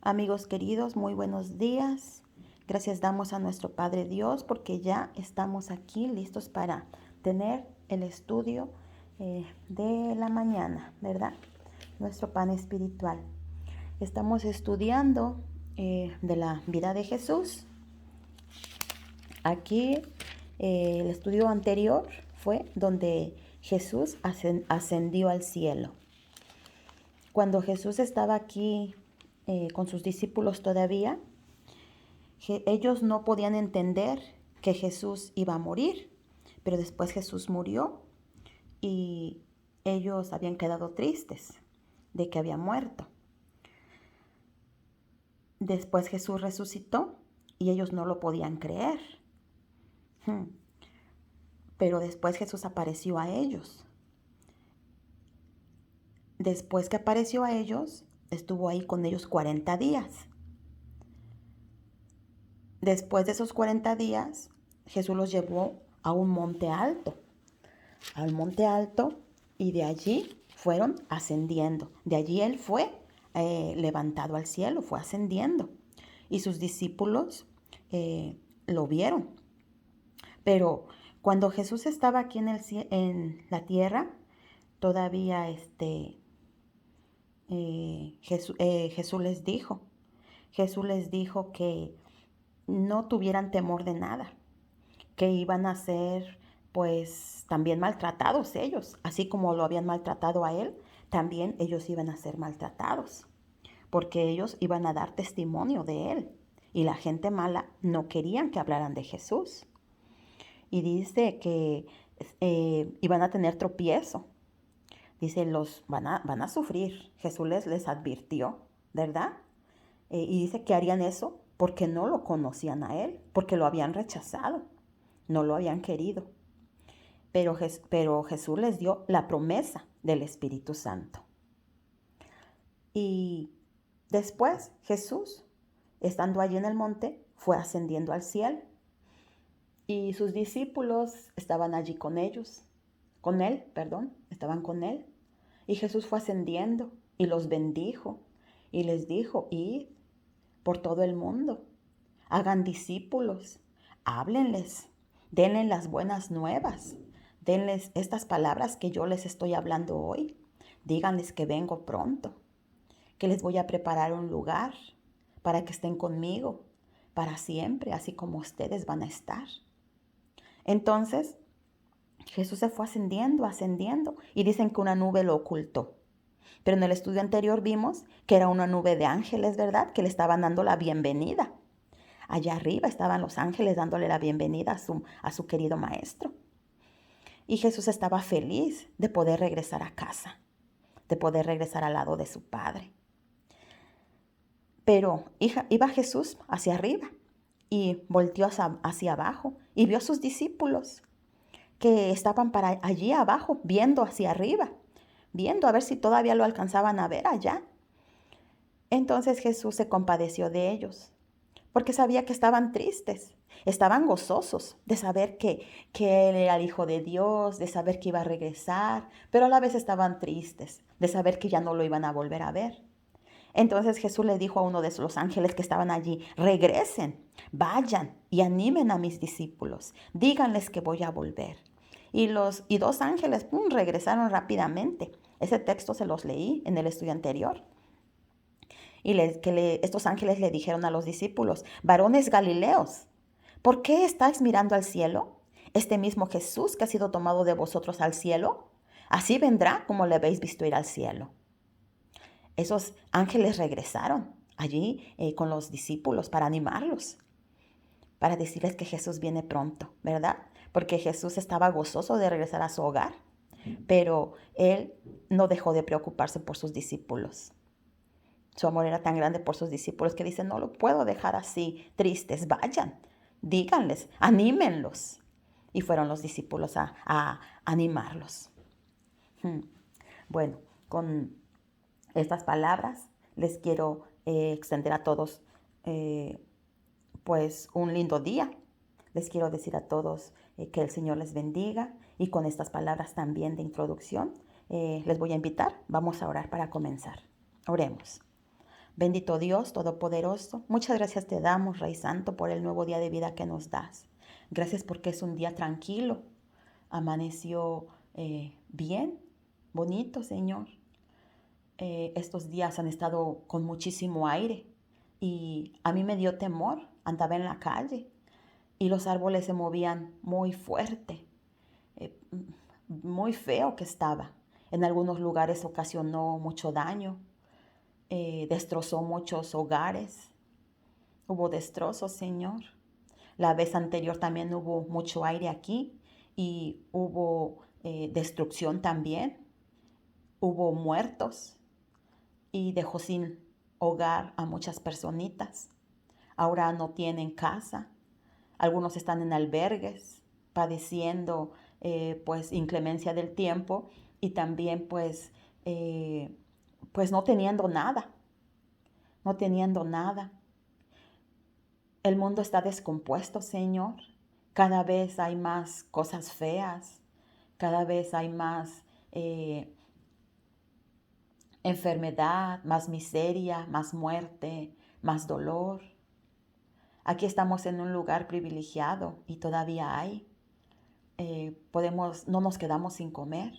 Amigos queridos, muy buenos días. Gracias damos a nuestro Padre Dios porque ya estamos aquí listos para tener el estudio de la mañana, ¿verdad? Nuestro pan espiritual. Estamos estudiando de la vida de Jesús. Aquí el estudio anterior fue donde Jesús ascendió al cielo. Cuando Jesús estaba aquí con sus discípulos todavía, ellos no podían entender que Jesús iba a morir, pero después Jesús murió y ellos habían quedado tristes de que había muerto. Después Jesús resucitó y ellos no lo podían creer. Pero después Jesús apareció a ellos. Después que apareció a ellos, estuvo ahí con ellos 40 días. Después de esos 40 días, Jesús los llevó a un monte alto, y de allí fueron ascendiendo. De allí Él fue levantado al cielo, fue ascendiendo. Y sus discípulos lo vieron. Pero cuando Jesús estaba aquí en la tierra, todavía Jesús les dijo que no tuvieran temor de nada, que iban a ser pues también maltratados ellos, así como lo habían maltratado a él, también ellos iban a ser maltratados, porque ellos iban a dar testimonio de él y la gente mala no querían que hablaran de Jesús. Y dice que iban a tener tropiezo. Dice, van a sufrir. Jesús les advirtió, ¿verdad? Y dice que harían eso porque no lo conocían a él, porque lo habían rechazado, no lo habían querido. Pero Jesús les dio la promesa del Espíritu Santo. Y después Jesús, estando allí en el monte, fue ascendiendo al cielo. Y sus discípulos estaban allí estaban con él. Y Jesús fue ascendiendo y los bendijo y les dijo, id por todo el mundo, hagan discípulos, háblenles, denle las buenas nuevas, denles estas palabras que yo les estoy hablando hoy, díganles que vengo pronto, que les voy a preparar un lugar para que estén conmigo para siempre, así como ustedes van a estar. Entonces, Jesús se fue ascendiendo, y dicen que una nube lo ocultó. Pero en el estudio anterior vimos que era una nube de ángeles, ¿verdad? Que le estaban dando la bienvenida. Allá arriba estaban los ángeles dándole la bienvenida a su querido maestro. Y Jesús estaba feliz de poder regresar a casa, de poder regresar al lado de su Padre. Pero iba Jesús hacia arriba y volteó hacia abajo y vio a sus discípulos que estaban para allí abajo, viendo hacia arriba, viendo a ver si todavía lo alcanzaban a ver allá. Entonces Jesús se compadeció de ellos, porque sabía que estaban tristes, estaban gozosos de saber que Él era el Hijo de Dios, de saber que iba a regresar, pero a la vez estaban tristes de saber que ya no lo iban a volver a ver. Entonces Jesús le dijo a uno de los ángeles que estaban allí, regresen, vayan y animen a mis discípulos, díganles que voy a volver. Y dos ángeles regresaron rápidamente. Ese texto se los leí en el estudio anterior. Y estos ángeles le dijeron a los discípulos, varones galileos, ¿por qué estáis mirando al cielo? Este mismo Jesús que ha sido tomado de vosotros al cielo, así vendrá como le habéis visto ir al cielo. Esos ángeles regresaron allí con los discípulos para animarlos, para decirles que Jesús viene pronto, ¿verdad? Porque Jesús estaba gozoso de regresar a su hogar, pero Él no dejó de preocuparse por sus discípulos. Su amor era tan grande por sus discípulos que dice, no lo puedo dejar así tristes, vayan, díganles, anímenlos. Y fueron los discípulos a animarlos. Bueno, con estas palabras les quiero extender a todos pues un lindo día. Les quiero decir a todos que el Señor les bendiga, y con estas palabras también de introducción les voy a invitar. Vamos a orar para comenzar. Oremos. Bendito Dios Todopoderoso, muchas gracias te damos, Rey Santo, por el nuevo día de vida que nos das. Gracias porque es un día tranquilo, amaneció bien, bonito, Señor. Estos días han estado con muchísimo aire y a mí me dio temor. Andaba en la calle y los árboles se movían muy fuerte, eh, muy feo que estaba. En algunos lugares ocasionó mucho daño, destrozó muchos hogares. Hubo destrozos, Señor. La vez anterior también hubo mucho aire aquí y hubo destrucción también. Hubo muertos y dejó sin hogar a muchas personitas. Ahora no tienen casa. Algunos están en albergues padeciendo pues inclemencia del tiempo y también pues no teniendo nada. No teniendo nada. El mundo está descompuesto, Señor. Cada vez hay más cosas feas. Cada vez hay más enfermedad, más miseria, más muerte, más dolor. Aquí estamos en un lugar privilegiado y todavía hay. No nos quedamos sin comer,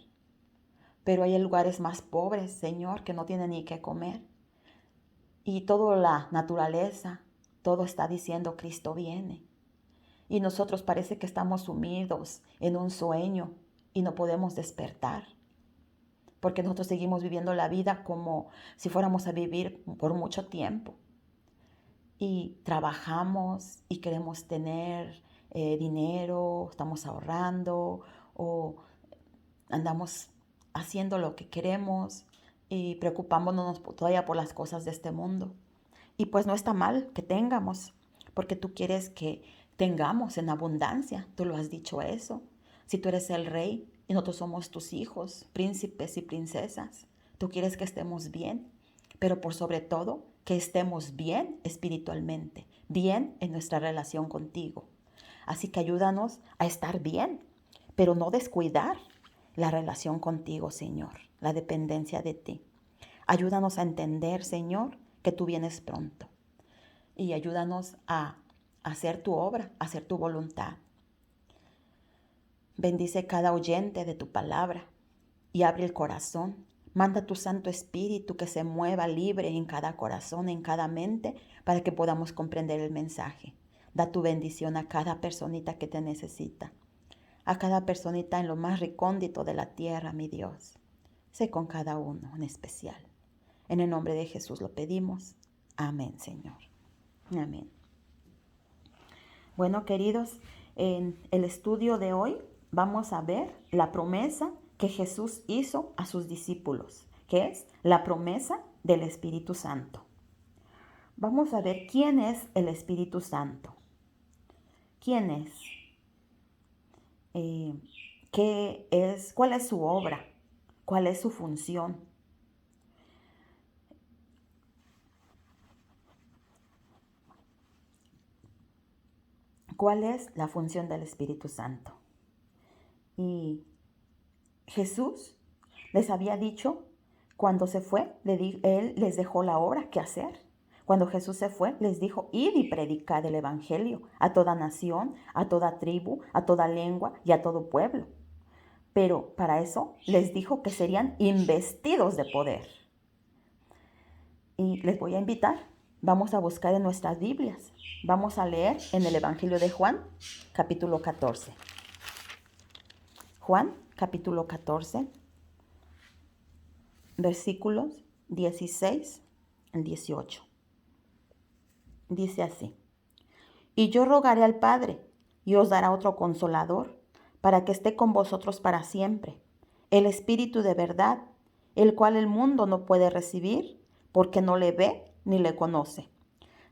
pero hay lugares más pobres, Señor, que no tienen ni qué comer. Y toda la naturaleza, todo está diciendo Cristo viene. Y nosotros parece que estamos sumidos en un sueño y no podemos despertar. Porque nosotros seguimos viviendo la vida como si fuéramos a vivir por mucho tiempo. Y trabajamos y queremos tener dinero, estamos ahorrando o andamos haciendo lo que queremos y preocupándonos todavía por las cosas de este mundo. Y pues no está mal que tengamos, porque tú quieres que tengamos en abundancia, tú lo has dicho eso. Si tú eres el rey y nosotros somos tus hijos, príncipes y princesas, tú quieres que estemos bien, pero por sobre todo que estemos bien espiritualmente, bien en nuestra relación contigo. Así que ayúdanos a estar bien, pero no descuidar la relación contigo, Señor, la dependencia de ti. Ayúdanos a entender, Señor, que tú vienes pronto. Y ayúdanos a hacer tu obra, a hacer tu voluntad. Bendice cada oyente de tu palabra y abre el corazón. Manda tu Santo Espíritu que se mueva libre en cada corazón, en cada mente, para que podamos comprender el mensaje. Da tu bendición a cada personita que te necesita, a cada personita en lo más recóndito de la tierra, mi Dios. Sé con cada uno en especial. En el nombre de Jesús lo pedimos. Amén, Señor. Amén. Bueno, queridos, en el estudio de hoy vamos a ver la promesa que Jesús hizo a sus discípulos, que es la promesa del Espíritu Santo. Vamos a ver quién es el Espíritu Santo. ¿Quién es? ¿Qué es? ¿Cuál es su obra? ¿Cuál es su función? ¿Cuál es la función del Espíritu Santo? Y Jesús les había dicho, cuando se fue, Él les dejó la obra que hacer. Cuando Jesús se fue, les dijo, id y predicad el Evangelio a toda nación, a toda tribu, a toda lengua y a todo pueblo. Pero para eso les dijo que serían investidos de poder. Y les voy a invitar, vamos a buscar en nuestras Biblias. Vamos a leer en el Evangelio de Juan, capítulo 14. Juan, capítulo 14, versículos 16 al 18. Dice así: y yo rogaré al Padre, y os dará otro consolador, para que esté con vosotros para siempre, el Espíritu de verdad, el cual el mundo no puede recibir, porque no le ve ni le conoce.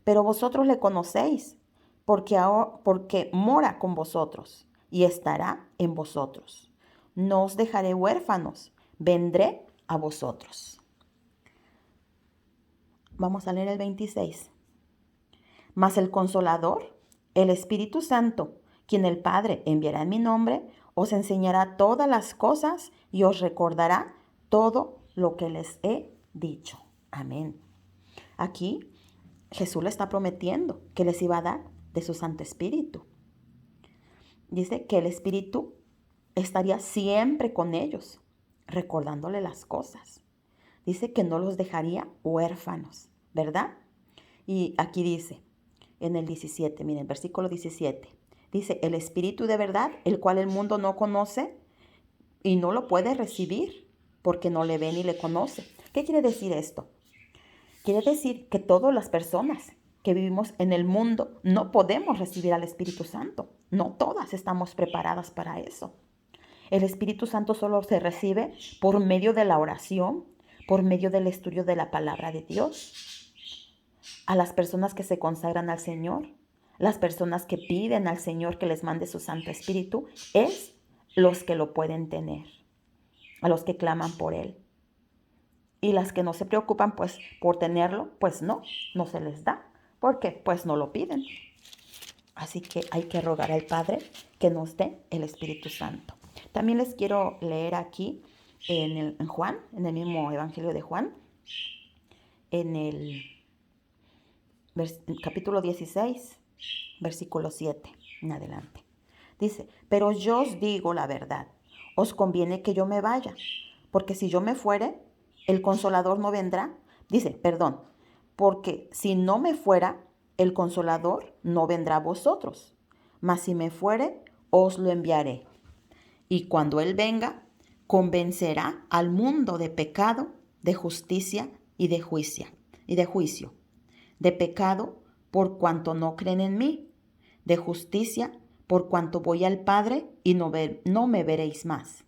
Pero vosotros le conocéis, porque mora con vosotros, y estará en vosotros. No os dejaré huérfanos, vendré a vosotros. Vamos a leer el 26. Mas el Consolador, el Espíritu Santo, quien el Padre enviará en mi nombre, os enseñará todas las cosas y os recordará todo lo que les he dicho. Amén. Aquí Jesús le está prometiendo que les iba a dar de su Santo Espíritu. Dice que el Espíritu estaría siempre con ellos, recordándole las cosas. Dice que no los dejaría huérfanos, ¿verdad? Y aquí dice, en el 17, miren, versículo 17, dice, el Espíritu de verdad, el cual el mundo no conoce y no lo puede recibir, porque no le ve ni le conoce. ¿Qué quiere decir esto? Quiere decir que todas las personas que vivimos en el mundo no podemos recibir al Espíritu Santo. No todas estamos preparadas para eso. El Espíritu Santo solo se recibe por medio de la oración, por medio del estudio de la palabra de Dios. A las personas que se consagran al Señor, las personas que piden al Señor que les mande su Santo Espíritu, es los que lo pueden tener, a los que claman por Él. Y las que no se preocupan pues por tenerlo, pues no se les da, porque pues no lo piden. Así que hay que rogar al Padre que nos dé el Espíritu Santo. También les quiero leer aquí en Juan, en el mismo Evangelio de Juan, en el capítulo 16, versículo 7 en adelante. Dice, pero yo os digo la verdad, os conviene que yo me vaya, porque si yo me fuere, el Consolador no vendrá. Dice, perdón, porque si no me fuera, el Consolador no vendrá a vosotros, mas si me fuere, os lo enviaré. Y cuando Él venga, convencerá al mundo de pecado, de justicia y de juicio. De pecado, por cuanto no creen en mí. De justicia, por cuanto voy al Padre y no me veréis más.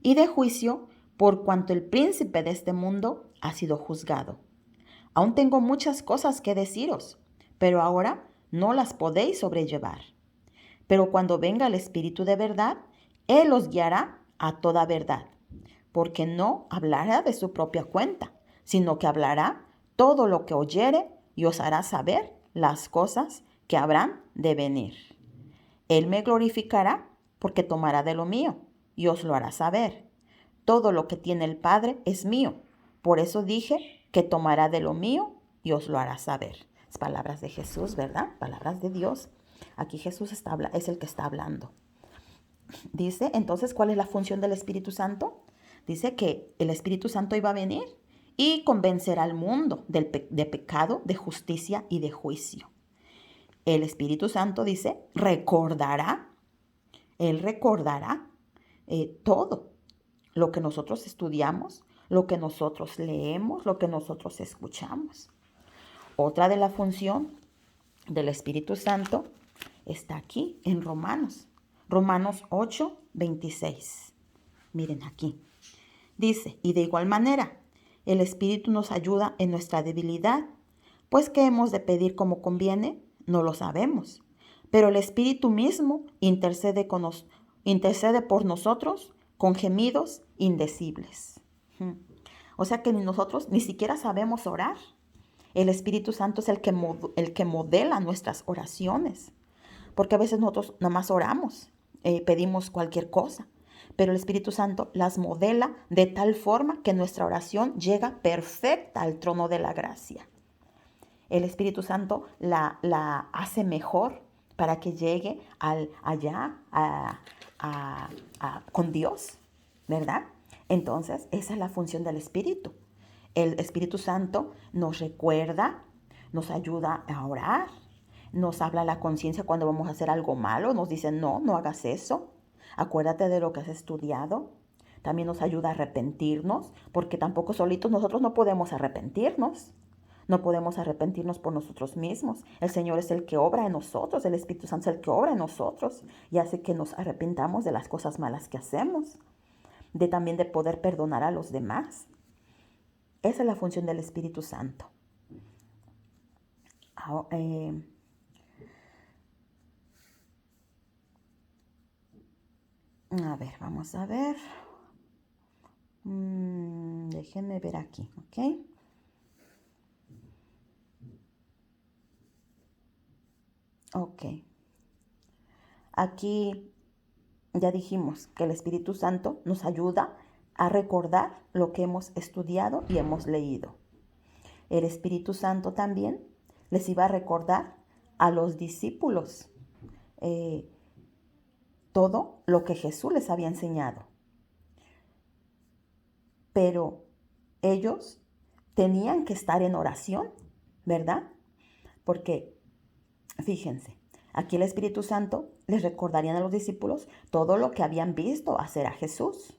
Y de juicio, por cuanto el príncipe de este mundo ha sido juzgado. Aún tengo muchas cosas que deciros, pero ahora no las podéis sobrellevar. Pero cuando venga el Espíritu de verdad, Él os guiará a toda verdad, porque no hablará de su propia cuenta, sino que hablará todo lo que oyere y os hará saber las cosas que habrán de venir. Él me glorificará porque tomará de lo mío y os lo hará saber. Todo lo que tiene el Padre es mío. Por eso dije que tomará de lo mío y os lo hará saber. Es palabras de Jesús, ¿verdad? Palabras de Dios. Aquí Jesús es el que está hablando. Dice, entonces, ¿cuál es la función del Espíritu Santo? Dice que el Espíritu Santo iba a venir y convencer al mundo de pecado, de justicia y de juicio. El Espíritu Santo dice, recordará, Él recordará todo lo que nosotros estudiamos, lo que nosotros leemos, lo que nosotros escuchamos. Otra de la función del Espíritu Santo está aquí en Romanos 8, 26. Miren aquí. Dice, y de igual manera, el Espíritu nos ayuda en nuestra debilidad, pues ¿qué hemos de pedir como conviene? No lo sabemos. Pero el Espíritu mismo intercede por nosotros con gemidos indecibles. O sea que nosotros ni siquiera sabemos orar. El Espíritu Santo es el que modela nuestras oraciones. Porque a veces nosotros nada más oramos, pedimos cualquier cosa. Pero el Espíritu Santo las modela de tal forma que nuestra oración llega perfecta al trono de la gracia. El Espíritu Santo la hace mejor para que llegue con Dios, ¿verdad? Entonces, esa es la función del Espíritu. El Espíritu Santo nos recuerda, nos ayuda a orar, nos habla a la conciencia cuando vamos a hacer algo malo, nos dice, no hagas eso, acuérdate de lo que has estudiado. También nos ayuda a arrepentirnos, porque tampoco solitos nosotros no podemos arrepentirnos. No podemos arrepentirnos por nosotros mismos. El Señor es el que obra en nosotros, el Espíritu Santo es el que obra en nosotros y hace que nos arrepentamos de las cosas malas que hacemos, también de poder perdonar a los demás. Esa es la función del Espíritu Santo. A ver, vamos a ver. Déjenme ver aquí, ¿ok? Ok. Aquí ya dijimos que el Espíritu Santo nos ayuda a recordar lo que hemos estudiado y hemos leído. el Espíritu Santo también les iba a recordar a los discípulos todo lo que Jesús les había enseñado. Pero ellos tenían que estar en oración, ¿verdad? Porque, fíjense, aquí el Espíritu Santo les recordarían a los discípulos todo lo que habían visto hacer a Jesús,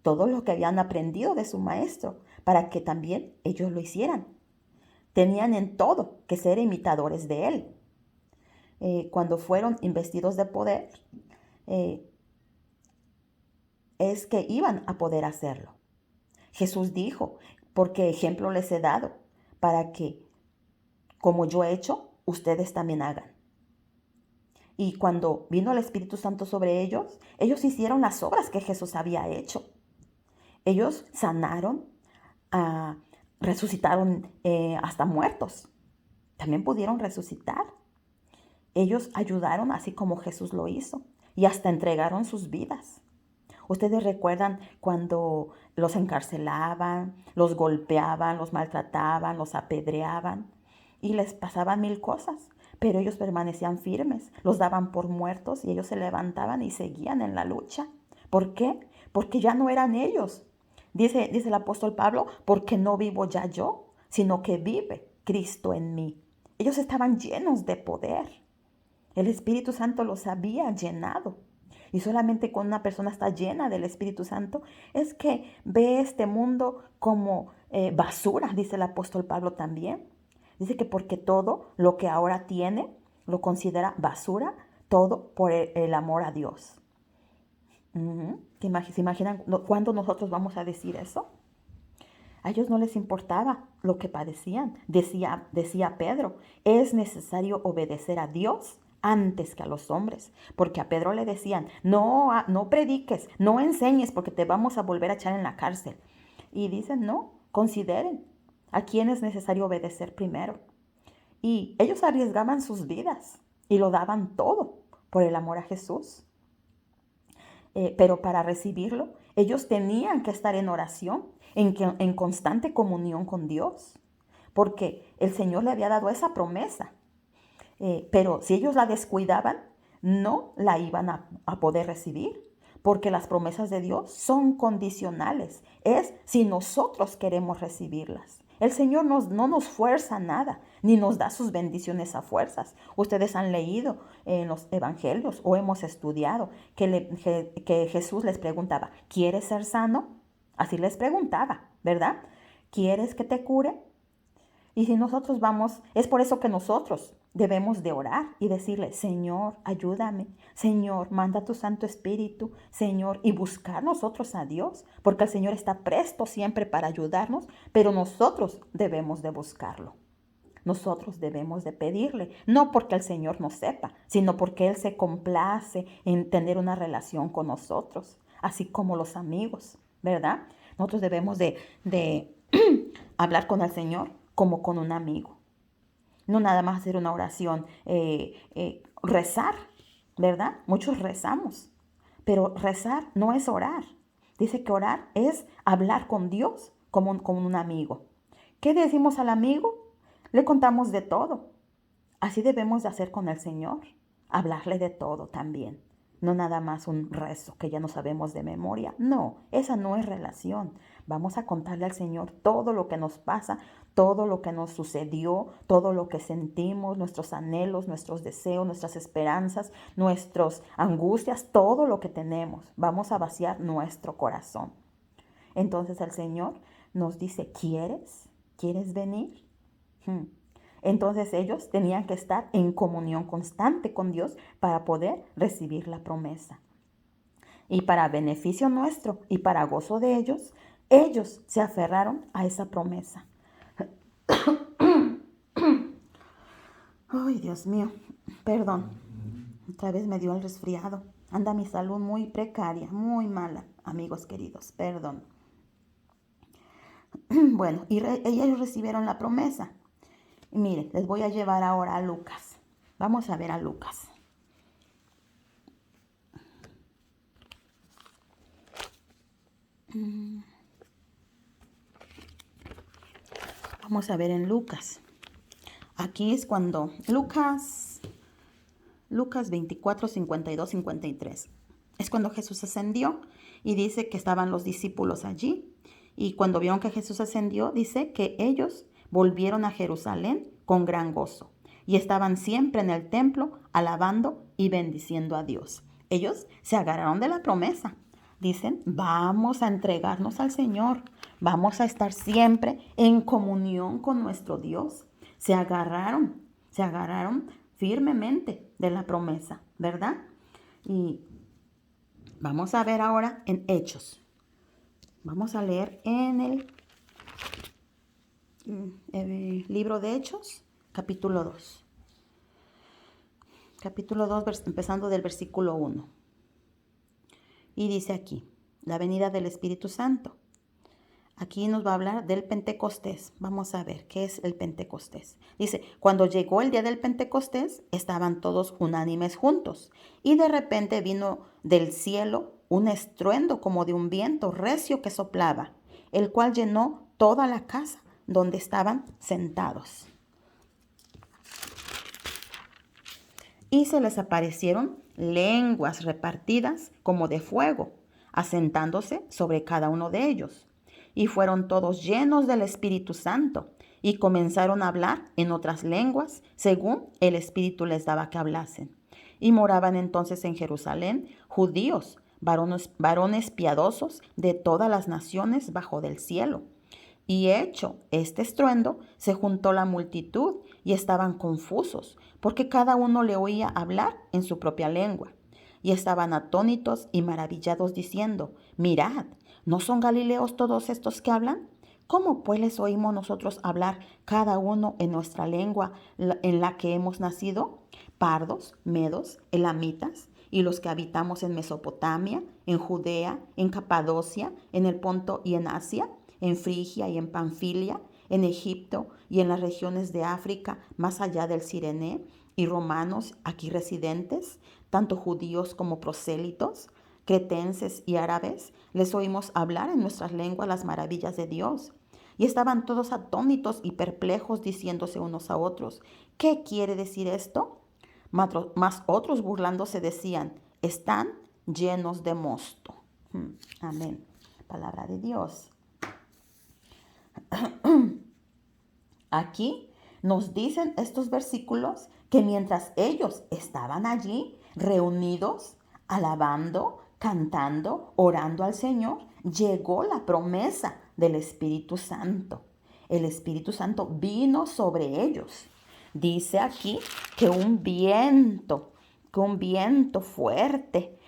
todo lo que habían aprendido de su maestro, para que también ellos lo hicieran. Tenían en todo que ser imitadores de él. Cuando fueron investidos de poder, es que iban a poder hacerlo. Jesús dijo, porque ejemplo les he dado, para que, como yo he hecho, ustedes también hagan. Y cuando vino el Espíritu Santo sobre ellos, ellos hicieron las obras que Jesús había hecho. Ellos sanaron, resucitaron hasta muertos. También pudieron resucitar. Ellos ayudaron así como Jesús lo hizo y hasta entregaron sus vidas. Ustedes recuerdan cuando los encarcelaban, los golpeaban, los maltrataban, los apedreaban y les pasaban mil cosas, pero ellos permanecían firmes, los daban por muertos y ellos se levantaban y seguían en la lucha. ¿Por qué? Porque ya no eran ellos. Dice el apóstol Pablo, porque no vivo ya yo, sino que vive Cristo en mí. Ellos estaban llenos de poder. El Espíritu Santo los había llenado. Y solamente cuando una persona está llena del Espíritu Santo es que ve este mundo como basura, dice el apóstol Pablo también. Dice que porque todo lo que ahora tiene lo considera basura, todo por el amor a Dios. ¿Se imaginan cuándo nosotros vamos a decir eso? A ellos no les importaba lo que padecían. Decía Pedro, es necesario obedecer a Dios antes que a los hombres, porque a Pedro le decían, no prediques, no enseñes, porque te vamos a volver a echar en la cárcel. Y dicen, no, consideren a quién es necesario obedecer primero. Y ellos arriesgaban sus vidas y lo daban todo por el amor a Jesús. Pero para recibirlo, ellos tenían que estar en oración, en constante comunión con Dios, porque el Señor le había dado esa promesa. Pero si ellos la descuidaban, no la iban a poder recibir, porque las promesas de Dios son condicionales. Es si nosotros queremos recibirlas. El Señor no nos fuerza nada, ni nos da sus bendiciones a fuerzas. Ustedes han leído en los evangelios o hemos estudiado que Jesús les preguntaba, ¿quieres ser sano? Así les preguntaba, ¿verdad? ¿Quieres que te cure? Y si nosotros vamos, es por eso que nosotros debemos de orar y decirle, Señor, ayúdame, Señor, manda tu Santo Espíritu, Señor, y buscar nosotros a Dios, porque el Señor está presto siempre para ayudarnos, pero nosotros debemos de buscarlo. Nosotros debemos de pedirle, no porque el Señor nos sepa, sino porque Él se complace en tener una relación con nosotros, así como los amigos, ¿verdad? Nosotros debemos de hablar con el Señor como con un amigo. No nada más hacer una oración, rezar, ¿verdad? Muchos rezamos, pero rezar no es orar. Dice que orar es hablar con Dios como un amigo. ¿Qué decimos al amigo? Le contamos de todo. Así debemos de hacer con el Señor, hablarle de todo también. No nada más un rezo que ya no sabemos de memoria. No, esa no es relación. Vamos a contarle al Señor todo lo que nos pasa, todo lo que nos sucedió, todo lo que sentimos, nuestros anhelos, nuestros deseos, nuestras esperanzas, nuestras angustias, todo lo que tenemos. Vamos a vaciar nuestro corazón. Entonces el Señor nos dice, ¿quieres? ¿Quieres venir? Entonces ellos tenían que estar en comunión constante con Dios para poder recibir la promesa. Y para beneficio nuestro y para gozo de ellos se aferraron a esa promesa. Ay, Dios mío, perdón, otra vez me dio el resfriado. Anda mi salud muy precaria, muy mala, amigos queridos, perdón. Bueno, y ellos recibieron la promesa. Y miren, les voy a llevar ahora a Lucas. Vamos a ver a Lucas. Vamos a ver en Lucas. Aquí es cuando Lucas 24, 52, 53. Es cuando Jesús ascendió y dice que estaban los discípulos allí. Y cuando vieron que Jesús ascendió, dice que ellos volvieron a Jerusalén con gran gozo y estaban siempre en el templo alabando y bendiciendo a Dios. Ellos se agarraron de la promesa. Dicen, vamos a entregarnos al Señor, vamos a estar siempre en comunión con nuestro Dios. Se agarraron firmemente de la promesa, ¿verdad? Y vamos a ver ahora en Hechos. Vamos a leer en el libro de Hechos, capítulo 2. Capítulo 2, empezando del versículo 1. Y dice aquí, la venida del Espíritu Santo. Aquí nos va a hablar del Pentecostés. Vamos a ver qué es el Pentecostés. Dice, cuando llegó el día del Pentecostés, estaban todos unánimes juntos. Y de repente vino del cielo un estruendo como de un viento recio que soplaba, el cual llenó toda la casa donde estaban sentados. Y se les aparecieron lenguas repartidas como de fuego, asentándose sobre cada uno de ellos. Y fueron todos llenos del Espíritu Santo, y comenzaron a hablar en otras lenguas, según el Espíritu les daba que hablasen. Y moraban entonces en Jerusalén judíos, varones piadosos de todas las naciones bajo del cielo. Y hecho este estruendo, se juntó la multitud y estaban confusos, porque cada uno le oía hablar en su propia lengua. Y estaban atónitos y maravillados diciendo, mirad, ¿no son galileos todos estos que hablan? ¿Cómo pues les oímos nosotros hablar cada uno en nuestra lengua en la que hemos nacido? Pardos, medos, elamitas, y los que habitamos en Mesopotamia, en Judea, en Capadocia, en el Ponto y en Asia, en Frigia y en Panfilia, en Egipto y en las regiones de África, más allá del Cirene, y romanos aquí residentes, tanto judíos como prosélitos, cretenses y árabes, les oímos hablar en nuestras lenguas las maravillas de Dios. Y estaban todos atónitos y perplejos, diciéndose unos a otros, ¿qué quiere decir esto? Mas otros burlándose decían, están llenos de mosto. Amén. Palabra de Dios. Aquí nos dicen estos versículos que mientras ellos estaban allí reunidos, alabando, cantando, orando al Señor, llegó la promesa del Espíritu Santo. El Espíritu Santo vino sobre ellos. Dice aquí que un viento fuerte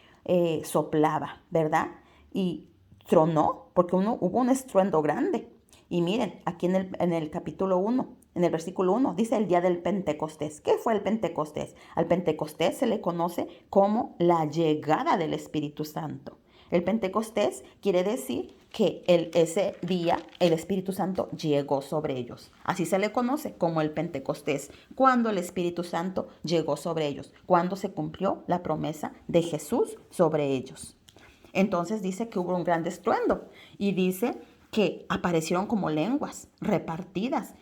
soplaba, ¿verdad? Y tronó, porque hubo un estruendo grande. Y miren, aquí en el capítulo 1, en el versículo 1, dice el día del Pentecostés. ¿Qué fue el Pentecostés? Al Pentecostés se le conoce como la llegada del Espíritu Santo. El Pentecostés quiere decir que ese día el Espíritu Santo llegó sobre ellos. Así se le conoce como el Pentecostés, cuando el Espíritu Santo llegó sobre ellos, cuando se cumplió la promesa de Jesús sobre ellos. Entonces dice que hubo un gran estruendo y dice que aparecieron como lenguas repartidas,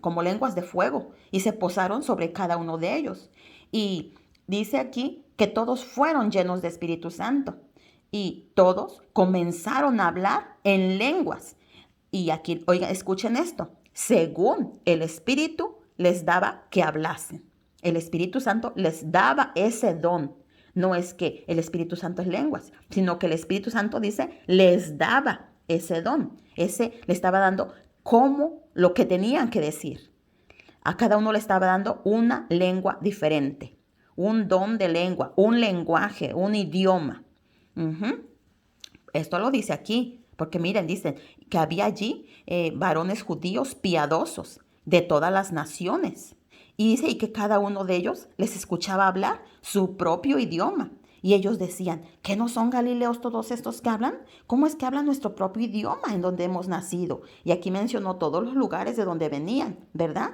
como lenguas de fuego, y se posaron sobre cada uno de ellos. Y dice aquí que todos fueron llenos de Espíritu Santo y todos comenzaron a hablar en lenguas. Y aquí, oigan, escuchen esto, según el Espíritu les daba que hablasen. El Espíritu Santo les daba ese don. No es que el Espíritu Santo es lenguas, sino que el Espíritu Santo dice, les daba ese don. Ese le estaba dando como lo que tenían que decir. A cada uno le estaba dando una lengua diferente, un don de lengua, un lenguaje, un idioma. Esto lo dice aquí, porque miren, dicen que había allí varones judíos piadosos de todas las naciones. Y dice y que cada uno de ellos les escuchaba hablar su propio idioma. Y ellos decían, ¿qué no son galileos todos estos que hablan? ¿Cómo es que hablan nuestro propio idioma en donde hemos nacido? Y aquí mencionó todos los lugares de donde venían, ¿verdad?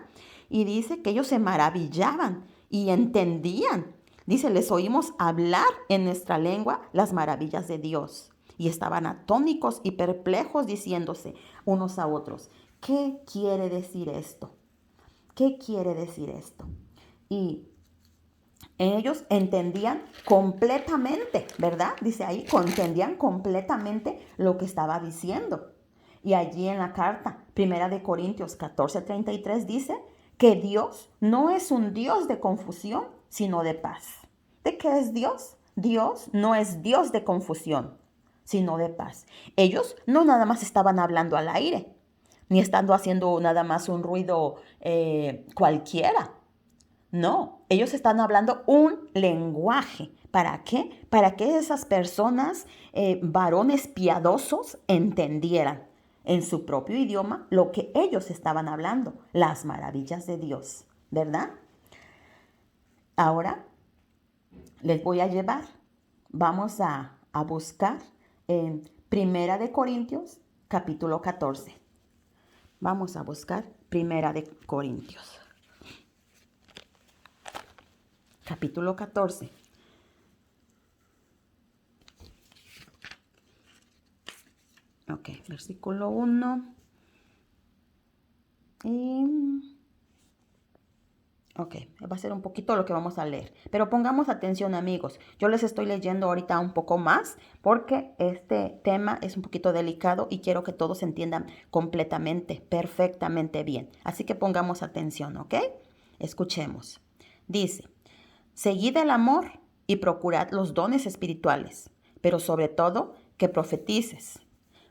Y dice que ellos se maravillaban y entendían. Dice, les oímos hablar en nuestra lengua las maravillas de Dios. Y estaban atónicos y perplejos diciéndose unos a otros, ¿Qué quiere decir esto? ¿Qué quiere decir esto? Y ellos entendían completamente, ¿verdad? Dice ahí, entendían completamente lo que estaba diciendo. Y allí en la carta, 1 Corintios 14:33 dice que Dios no es un Dios de confusión, sino de paz. ¿De qué es Dios? Dios no es Dios de confusión, sino de paz. Ellos no nada más estaban hablando al aire, ni estando haciendo nada más un ruido cualquiera. No, ellos están hablando un lenguaje. ¿Para qué? Para que esas personas, varones piadosos, entendieran en su propio idioma lo que ellos estaban hablando, las maravillas de Dios, ¿verdad? Ahora les voy a llevar, vamos a buscar en 1 capítulo 14. Vamos a buscar 1 capítulo 14. Ok, versículo 1. Ok, va a ser un poquito lo que vamos a leer. Pero pongamos atención, amigos. Yo les estoy leyendo ahorita un poco más porque este tema es un poquito delicado y quiero que todos entiendan completamente, perfectamente bien. Así que pongamos atención, ¿ok? Escuchemos. Dice, seguid el amor y procurad los dones espirituales, pero sobre todo que profetices.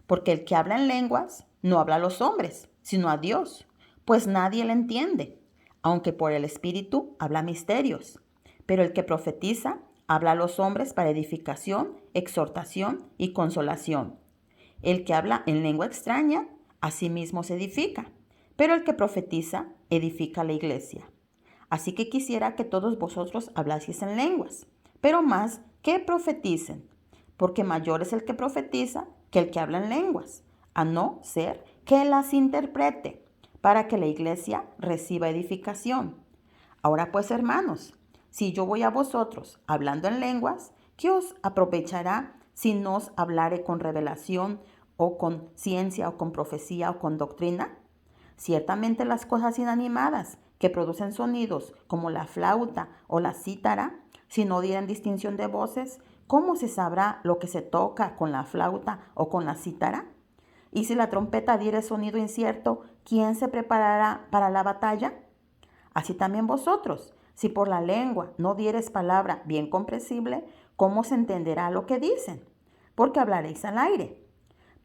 Porque el que habla en lenguas no habla a los hombres, sino a Dios, pues nadie le entiende, aunque por el Espíritu habla misterios. Pero el que profetiza habla a los hombres para edificación, exhortación y consolación. El que habla en lengua extraña, a sí mismo se edifica, pero el que profetiza edifica la iglesia. Así que quisiera que todos vosotros hablaseis en lenguas, pero más que profeticen, porque mayor es el que profetiza que el que habla en lenguas, a no ser que las interprete, para que la iglesia reciba edificación. Ahora pues, hermanos, si yo voy a vosotros hablando en lenguas, ¿qué os aprovechará si no os hablare con revelación o con ciencia o con profecía o con doctrina? Ciertamente las cosas inanimadas que producen sonidos como la flauta o la cítara, si no dieran distinción de voces, ¿cómo se sabrá lo que se toca con la flauta o con la cítara? Y si la trompeta diere sonido incierto, ¿quién se preparará para la batalla? Así también vosotros, si por la lengua no dieres palabra bien comprensible, ¿cómo se entenderá lo que dicen? Porque hablaréis al aire.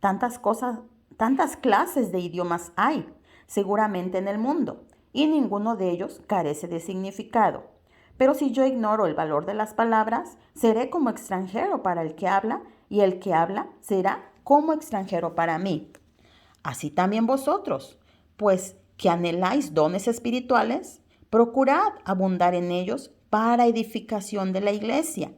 Tantas cosas, tantas clases de idiomas hay, seguramente en el mundo, y ninguno de ellos carece de significado. Pero si yo ignoro el valor de las palabras, seré como extranjero para el que habla, y el que habla será como extranjero para mí. Así también vosotros, pues que anheláis dones espirituales, procurad abundar en ellos para edificación de la iglesia.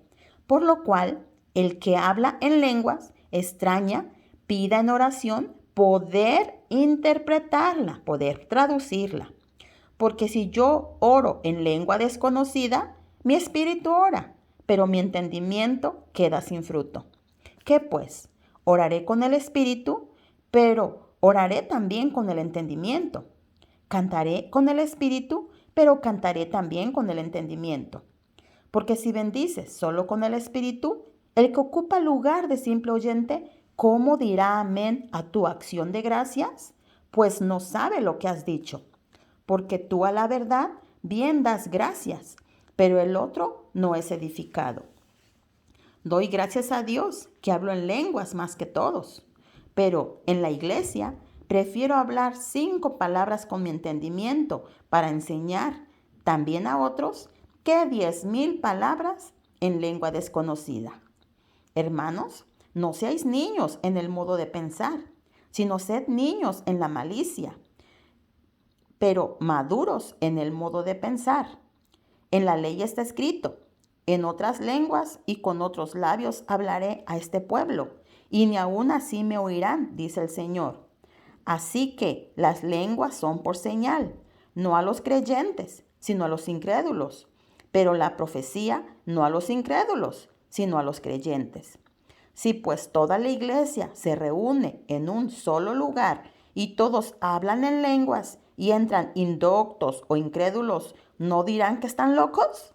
Por lo cual, el que habla en lenguas extraña, pida en oración poder interpretarla, poder traducirla. Porque si yo oro en lengua desconocida, mi espíritu ora, pero mi entendimiento queda sin fruto. ¿Qué pues? Oraré con el espíritu, pero oraré también con el entendimiento. Cantaré con el espíritu, pero cantaré también con el entendimiento. Porque si bendices solo con el espíritu, el que ocupa lugar de simple oyente, ¿cómo dirá amén a tu acción de gracias? Pues no sabe lo que has dicho. Porque tú a la verdad bien das gracias, pero el otro no es edificado. Doy gracias a Dios que hablo en lenguas más que todos, pero en la iglesia prefiero hablar 5 palabras con mi entendimiento para enseñar también a otros que 10,000 palabras en lengua desconocida. Hermanos, no seáis niños en el modo de pensar, sino sed niños en la malicia, pero maduros en el modo de pensar. En la ley está escrito, en otras lenguas y con otros labios hablaré a este pueblo, y ni aun así me oirán, dice el Señor. Así que las lenguas son por señal, no a los creyentes, sino a los incrédulos, pero la profecía no a los incrédulos, sino a los creyentes. Si pues toda la iglesia se reúne en un solo lugar y todos hablan en lenguas y entran indoctos o incrédulos, ¿no dirán que están locos?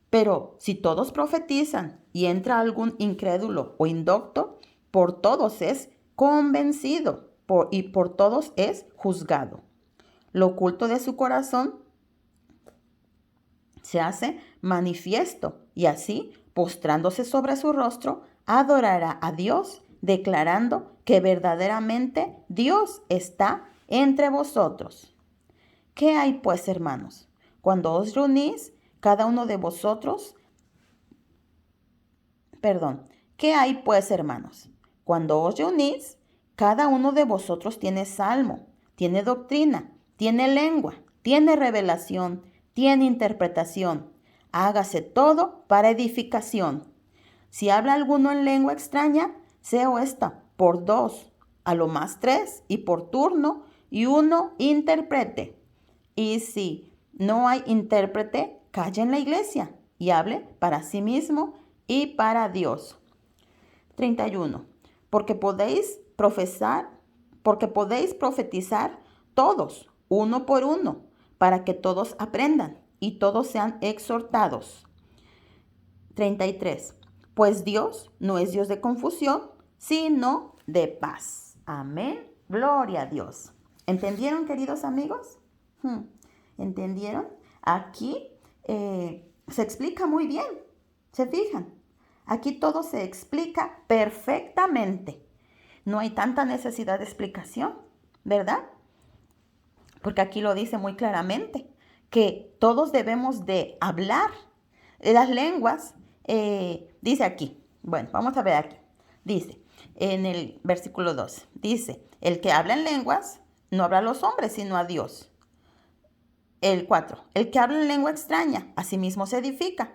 Pero si todos profetizan y entra algún incrédulo o indocto, por todos es convencido y por todos es juzgado. Lo oculto de su corazón se hace manifiesto y así, postrándose sobre su rostro, adorará a Dios, declarando que verdaderamente Dios está entre vosotros. ¿Qué hay pues, hermanos? Cuando os reunís, cada uno de vosotros, ¿qué hay pues, hermanos? Cuando os reunís, cada uno de vosotros tiene salmo, tiene doctrina, tiene lengua, tiene revelación, tiene interpretación. Hágase todo para edificación. Si habla alguno en lengua extraña, sea esta por 2, a lo más 3, y por turno, y uno interprete. Y si no hay intérprete, calle en la iglesia y hable para sí mismo y para Dios. 31. Porque podéis profetizar todos, uno por uno, para que todos aprendan y todos sean exhortados. 33. Pues Dios no es Dios de confusión, sino de paz. Amén. Gloria a Dios. ¿Entendieron, queridos amigos? ¿Entendieron? Aquí se explica muy bien. ¿Se fijan? Aquí todo se explica perfectamente. No hay tanta necesidad de explicación, ¿verdad? Porque aquí lo dice muy claramente, que todos debemos de hablar. Las lenguas, dice aquí, bueno, vamos a ver aquí. Dice, en el versículo 2, dice, el que habla en lenguas no habla a los hombres, sino a Dios. El 4, el que habla en lengua extraña, a sí mismo se edifica.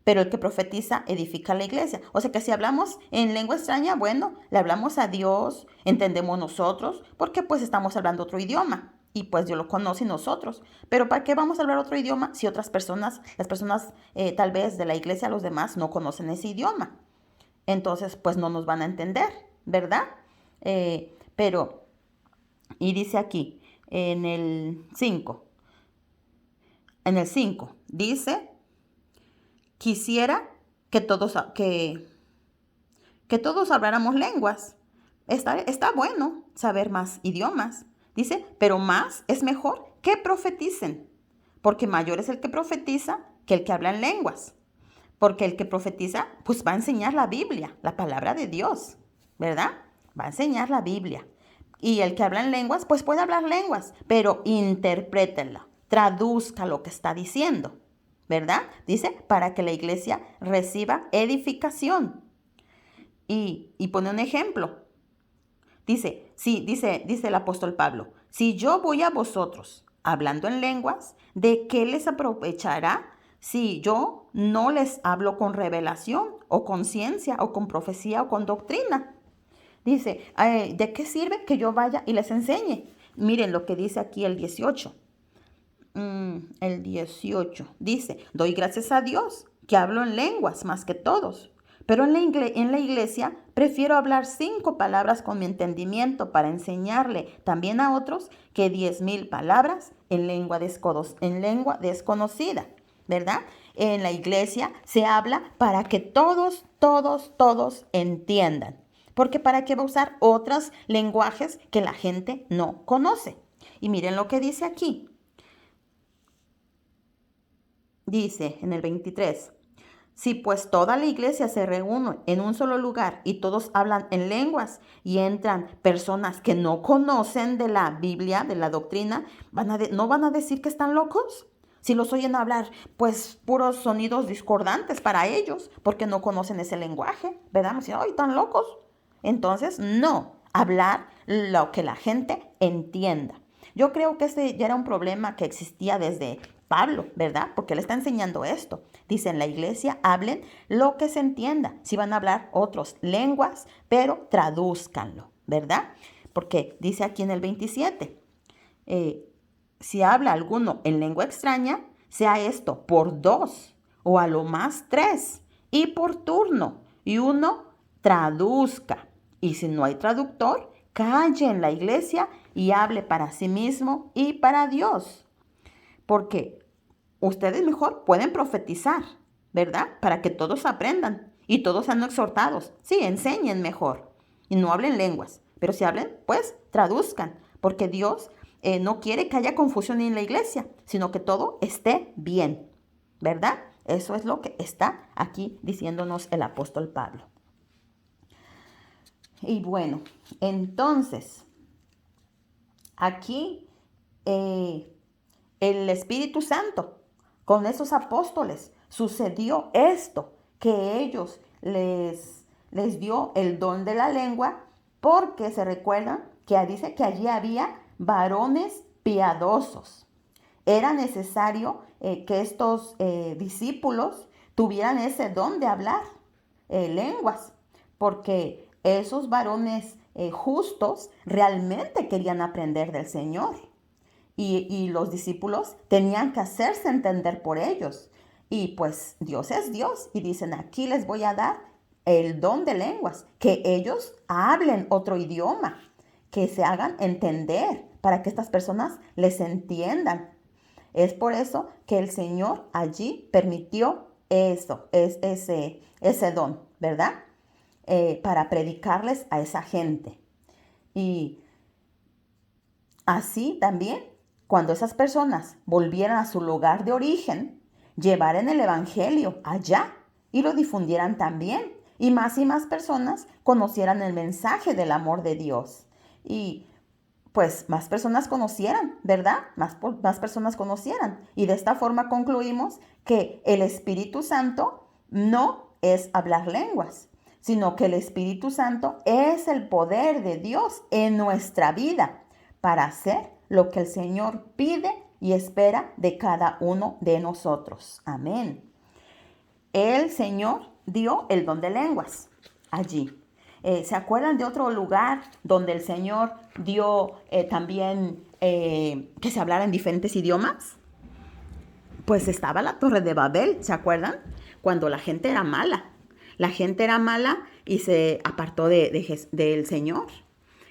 Pero el que profetiza edifica la iglesia. O sea que si hablamos en lengua extraña, bueno, le hablamos a Dios, entendemos nosotros, porque pues estamos hablando otro idioma. Y pues Dios lo conoce y nosotros. Pero ¿para qué vamos a hablar otro idioma si otras personas, las personas tal vez de la iglesia, los demás, no conocen ese idioma? Entonces pues no nos van a entender, ¿verdad? Y dice aquí, en el 5, dice... Quisiera que todos habláramos lenguas. Está bueno saber más idiomas. Dice, pero más es mejor que profeticen, porque mayor es el que profetiza que el que habla en lenguas. Porque el que profetiza, pues va a enseñar la Biblia, la palabra de Dios, ¿verdad? Va a enseñar la Biblia. Y el que habla en lenguas, pues puede hablar lenguas, pero interprétenla, traduzca lo que está diciendo. ¿Verdad? Dice, para que la iglesia reciba edificación. Y pone un ejemplo. Dice el apóstol Pablo, si yo voy a vosotros hablando en lenguas, ¿de qué les aprovechará si yo no les hablo con revelación o con ciencia o con profecía o con doctrina? Dice, ¿de qué sirve que yo vaya y les enseñe? Miren lo que dice aquí el 18. El 18 dice, doy gracias a Dios que hablo en lenguas más que todos, pero en la iglesia prefiero hablar 5 palabras con mi entendimiento para enseñarle también a otros que 10,000 palabras en lengua desconocida, ¿verdad? En la iglesia se habla para que todos entiendan, porque ¿para qué va a usar otros lenguajes que la gente no conoce? Y miren lo que dice aquí. Dice en el 23, si pues toda la iglesia se reúne en un solo lugar y todos hablan en lenguas y entran personas que no conocen de la Biblia, de la doctrina, ¿no van a decir que están locos? Si los oyen hablar, pues puros sonidos discordantes para ellos, porque no conocen ese lenguaje, ¿verdad? Me dicen, ¡ay, están locos! Entonces, no, hablar lo que la gente entienda. Yo creo que este ya era un problema que existía desde Pablo, ¿verdad? Porque él está enseñando esto. Dice, en la iglesia hablen lo que se entienda. Si van a hablar otras lenguas, pero tradúzcanlo, ¿verdad? Porque dice aquí en el 27, si habla alguno en lengua extraña, sea esto por 2 o a lo más 3 y por turno, y uno traduzca. Y si no hay traductor, calle en la iglesia y hable para sí mismo y para Dios. Porque ustedes mejor pueden profetizar, ¿verdad? Para que todos aprendan y todos sean exhortados. Sí, enseñen mejor y no hablen lenguas. Pero si hablen, pues traduzcan. Porque Dios no quiere que haya confusión en la iglesia, sino que todo esté bien, ¿verdad? Eso es lo que está aquí diciéndonos el apóstol Pablo. Y bueno, entonces, aquí el Espíritu Santo, con esos apóstoles, sucedió esto, que ellos les dio el don de la lengua, porque se recuerdan que dice que allí había varones piadosos. Era necesario que estos discípulos tuvieran ese don de hablar lenguas, porque esos varones justos realmente querían aprender del Señor. Y los discípulos tenían que hacerse entender por ellos. Y pues Dios es Dios. Y dicen, aquí les voy a dar el don de lenguas, que ellos hablen otro idioma, que se hagan entender para que estas personas les entiendan. Es por eso que el Señor allí permitió ese don, ¿verdad? Para predicarles a esa gente. Y así también, cuando esas personas volvieran a su lugar de origen, llevaran el evangelio allá y lo difundieran también. Y más personas conocieran el mensaje del amor de Dios. Y pues más personas conocieran, ¿verdad? Más personas conocieran. Y de esta forma concluimos que el Espíritu Santo no es hablar lenguas, sino que el Espíritu Santo es el poder de Dios en nuestra vida para hacer lo que el Señor pide y espera de cada uno de nosotros. Amén. El Señor dio el don de lenguas allí. ¿Se acuerdan de otro lugar donde el Señor dio también que se hablara en diferentes idiomas? Pues estaba la Torre de Babel, ¿se acuerdan? Cuando la gente era mala. La gente era mala y se apartó del Señor.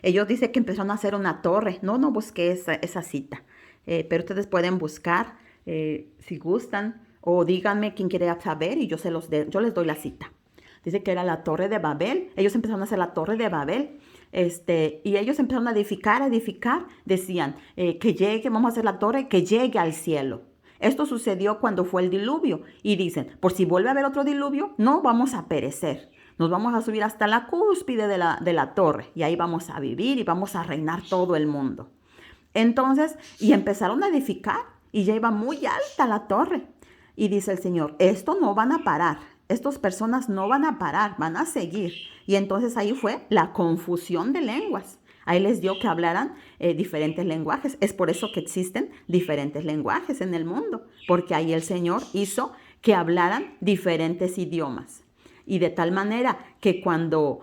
Ellos dicen que empezaron a hacer una torre. No busqué esa cita. Pero ustedes pueden buscar si gustan o díganme quién quiere saber y yo les doy la cita. Dice que era la Torre de Babel. Ellos empezaron a hacer la Torre de Babel. Y ellos empezaron a edificar. Decían que llegue, vamos a hacer la torre, que llegue al cielo. Esto sucedió cuando fue el diluvio. Y dicen, por si vuelve a haber otro diluvio, no vamos a perecer. Nos vamos a subir hasta la cúspide de la torre. Y ahí vamos a vivir y vamos a reinar todo el mundo. Entonces, y empezaron a edificar. Y ya iba muy alta la torre. Y dice el Señor, esto no van a parar. Estas personas no van a parar, van a seguir. Y entonces ahí fue la confusión de lenguas. Ahí les dio que hablaran diferentes lenguajes. Es por eso que existen diferentes lenguajes en el mundo, porque ahí el Señor hizo que hablaran diferentes idiomas. Y de tal manera que cuando